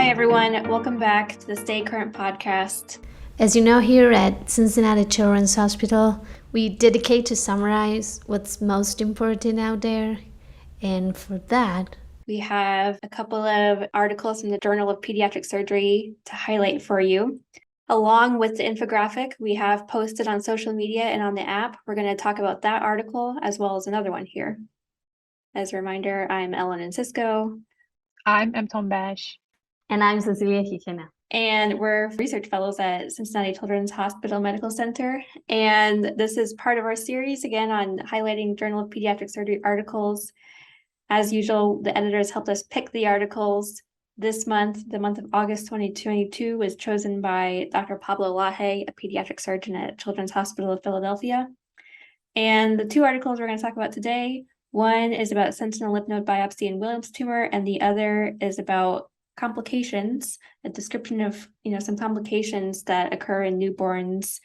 Hi, everyone. Welcome back to the Stay Current podcast. As you know, here at Cincinnati Children's Hospital, we dedicate to summarize what's most important out there. And for that, we have a couple of articles from the Journal of Pediatric Surgery to highlight for you. Along with the infographic we have posted on social media and on the app, we're going to talk about that article as well as another one here. As a reminder, I'm Ellen Encisco. I'm Tombash. And I'm Cecilia Gigena. And we're research fellows at Cincinnati Children's Hospital Medical Center. And this is part of our series, again, on highlighting Journal of Pediatric Surgery articles. As usual, the editors helped us pick the articles. This month, the month of August 2022, was chosen by Dr. Pablo Laje, a pediatric surgeon at Children's Hospital of Philadelphia. And the two articles we're going to talk about today, one is about sentinel lymph node biopsy in Wilms tumor, and the other is about complications, a description of some complications that occur in newborns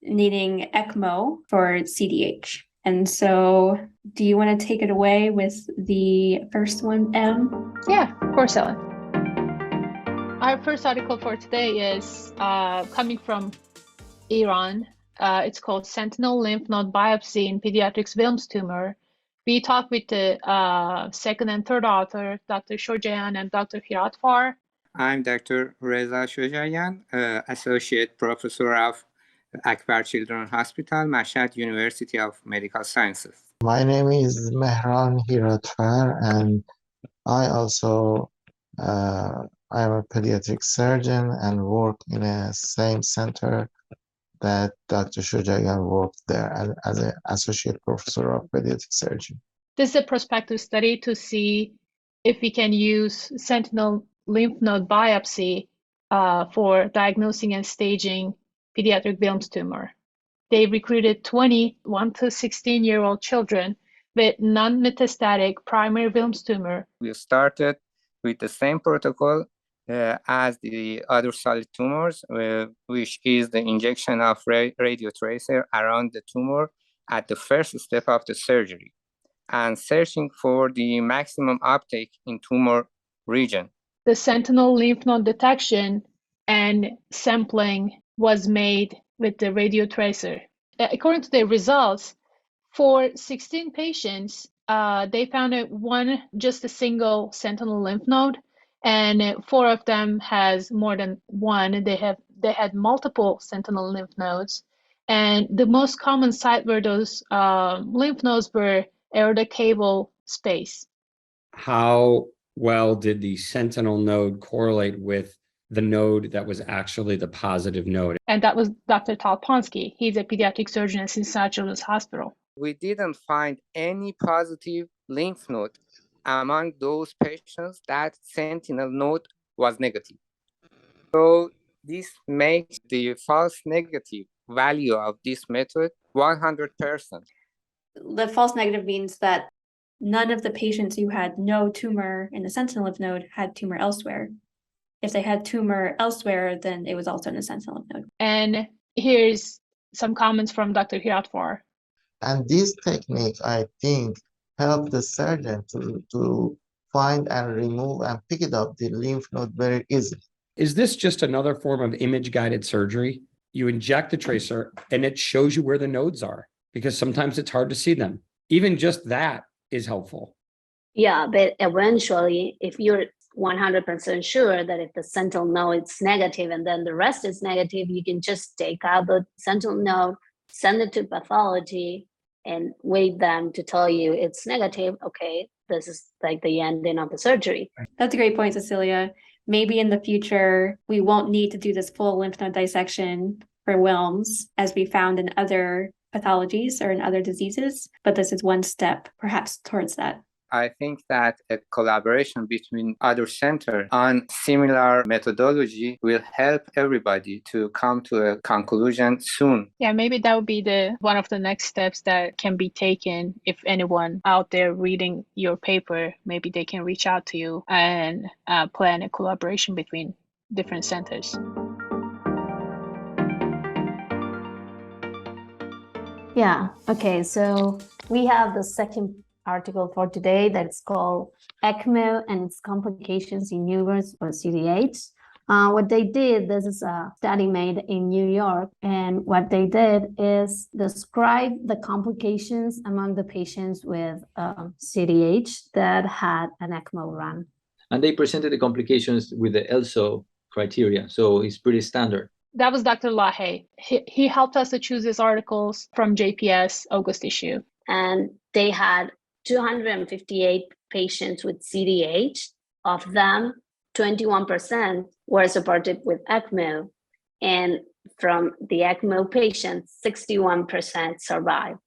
needing ECMO for CDH. And so, do you want to take it away with the first one, Em? Yeah, of course, Ellen. Our first article for today is coming from Iran. It's called Sentinel Lymph Node Biopsy in Pediatric Wilms Tumor. We talked with the second and third author, Dr. Shojaeian and Dr. Hiradfar. I'm Dr. Reza Shojaeian, Associate Professor of Akbar Children's Hospital, Mashhad University of Medical Sciences. My name is Mehran Hiradfar, and I also I'm a pediatric surgeon and work in a same center that Dr. Shojaeian worked there as an associate professor of pediatric surgery. This is a prospective study to see if we can use sentinel lymph node biopsy for diagnosing and staging pediatric Wilms tumor. They recruited 21 to 16-year-old children with non-metastatic primary Wilms tumor. We started with the same protocol as the other solid tumors, which is the injection of radiotracer around the tumor at the first step of the surgery and searching for the maximum uptake in tumor region. The sentinel lymph node detection and sampling was made with the radiotracer. According to the results, for 16 patients, they found just a single sentinel lymph node, and 4 of them has more than one. They had multiple sentinel lymph nodes, and the most common site where those lymph nodes were aortic cable space. How well did the sentinel node correlate with the node that was actually the positive node? And that was Dr. Talponsky. He's a pediatric surgeon at Cincinnati Children's Hospital. We didn't find any positive lymph node among those patients that sentinel node was negative. So this makes the false negative value of this method 100%. The false negative means that none of the patients who had no tumor in the sentinel lymph node had tumor elsewhere. If they had tumor elsewhere, then it was also in the sentinel lymph node. And here's some comments from Dr. Hiradfar. And this technique, I think, helped the surgeon to find and remove and pick it up the lymph node very easily. Is this just another form of image-guided surgery? You inject the tracer and it shows you where the nodes are, because sometimes it's hard to see them. Even just that is helpful. yeah, but eventually, if you're 100% sure that if the sentinel node is negative and then the rest is negative, you can just take out the sentinel node, send it to pathology, and wait them to tell you it's negative. Okay, this is like the ending of the surgery. That's a great point, Cecilia. Maybe in the future, we won't need to do this full lymph node dissection for Wilms, as we found in other pathologies or in other diseases, but this is one step perhaps towards that. I think that a collaboration between other centers on similar methodology will help everybody to come to a conclusion soon. Yeah, maybe that would be one of the next steps that can be taken. If anyone out there reading your paper, maybe they can reach out to you and plan a collaboration between different centers. Yeah, okay, so we have the second article for today that's called ECMO and its complications in newborns or CDH. What they did, this is a study made in New York, and what they did is describe the complications among the patients with CDH that had an ECMO run. And they presented the complications with the ELSO criteria, so it's pretty standard. That was Dr. Laje. He helped us to choose these articles from JPS August issue. And they had 258 patients with CDH. Of them, 21% were supported with ECMO. And from the ECMO patients, 61% survived.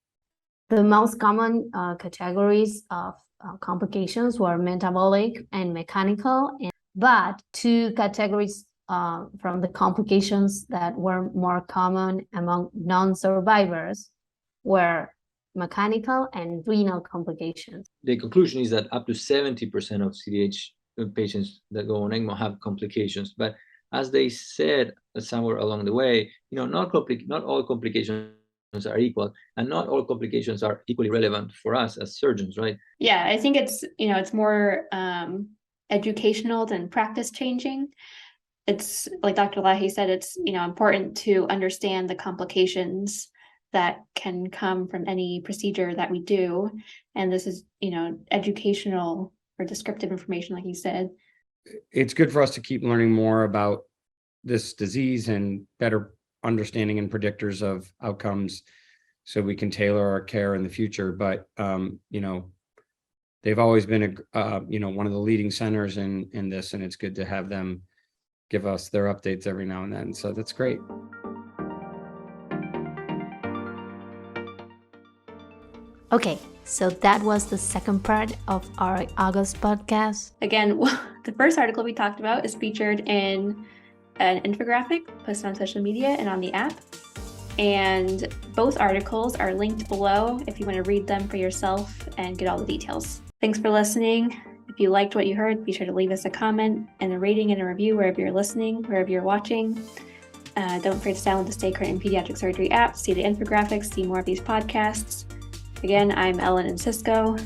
The most common categories of complications were metabolic and mechanical, but two categories from the complications that were more common among non-survivors were mechanical and renal complications. The conclusion is that up to 70% of CDH patients that go on ECMO have complications. But as they said somewhere along the way, not all complications are equal, and not all complications are equally relevant for us as surgeons, right? Yeah, I think it's more educational than practice changing. It's like Dr. Laje said, it's important to understand the complications that can come from any procedure that we do. And this is, educational or descriptive information, like you said. It's good for us to keep learning more about this disease and better understanding and predictors of outcomes so we can tailor our care in the future. But, they've always been, one of the leading centers in this, and it's good to have them give us their updates every now and then. So that's great. Okay, so that was the second part of our August podcast. Again, the first article we talked about is featured in an infographic posted on social media and on the app. And both articles are linked below if you want to read them for yourself and get all the details. Thanks for listening. If you liked what you heard, be sure to leave us a comment and a rating and a review wherever you're listening, wherever you're watching. Don't forget to download the Stay Current in Pediatric Surgery app, see the infographics, see more of these podcasts. Again, I'm Ellen Encisco.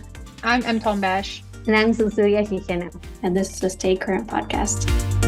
I'm Tombash. And I'm Cecilia Gigena. And this is the Stay Current podcast.